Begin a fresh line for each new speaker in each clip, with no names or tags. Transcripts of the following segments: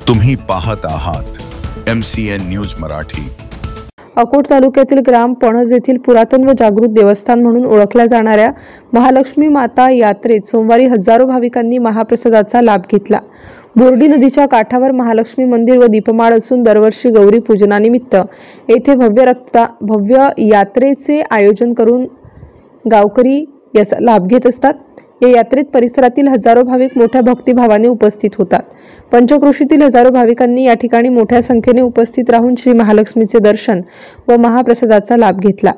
तुम्ही पाहत आहात MCN न्यूज मराठी।
अकोट तालुक्यातील ग्राम पणज येथील पुरातन व जागृत देवस्थान म्हणून ओळखल्या जाणाऱ्या महालक्ष्मी माता यात्रेत सोमवारी हजारो भाविकांनी महाप्रसादाचा लाभ घेतला। बोर्डी नदीच्या काठावर महालक्ष्मी मंदिर व दीपमाळ असून दरवर्षी गौरी पूजनानिमित्त येथे भव्य यात्रेचे आयोजन करून गावकरी याचा लाभ घेत असतात। या यात्रेत परिसरातील हजारो भाविक मोठ्या भक्तिभावाने उपस्थित होतात। पंचक्रोशीतील हजारो भाविकांनी या ठिकाणी मोठ्या संख्येने उपस्थित राहून श्री महालक्ष्मीचे दर्शन व महाप्रसादाचा लाभ घेतला।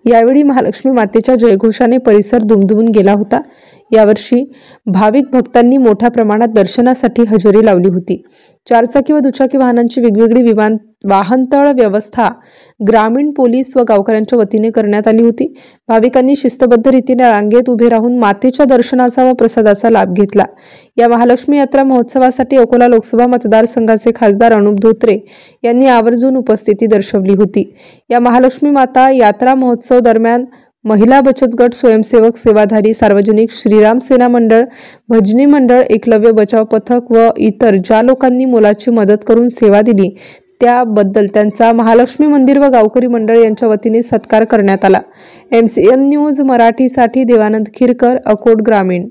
यावेळी महालक्ष्मी मातेच्या जयघोषाने परिसर दुमदुमून गेला होता। यावर्षी भाविक भक्तांनी मोठ्या प्रमाणात दर्शनासाठी हजेरी लावली होती। चारचाकी व दुचाकी वाहनांची वेगवेगळी वाहनतळ व्यवस्था ग्रामीण पोलीस व गावकऱ्यांच्या वतीने करण्यात आली होती। भाविकांनी शिस्तबद्ध रीतीने रांगेत उभे राहून मातेच्या दर्शनाचा व प्रसादाचा लाभ घेतला। या महालक्ष्मी यात्रा महोत्सवासाठी अकोला लोकसभा मतदारसंघाचे खासदार अनुप धोत्रे यांनी आवर्जून उपस्थिती दर्शवली होती। या महालक्ष्मी माता यात्रा महोत्सव दरम्यान महिला बचत गट, स्वयंसेवक, सेवाधारी, सार्वजनिक, श्रीराम सेना मंडळ, भजनी मंडळ, एकलव्य बचाव पथक व इतर ज्या लोकांनी मोलाची मदत करून सेवा दिली त्याबद्दल त्यांचा महालक्ष्मी मंदिर व गावकरी मंडळ यांच्या वतीने सत्कार करण्यात आला। MCN न्यूज मराठीसाठी देवानंद खिरकर, अकोट ग्रामीण।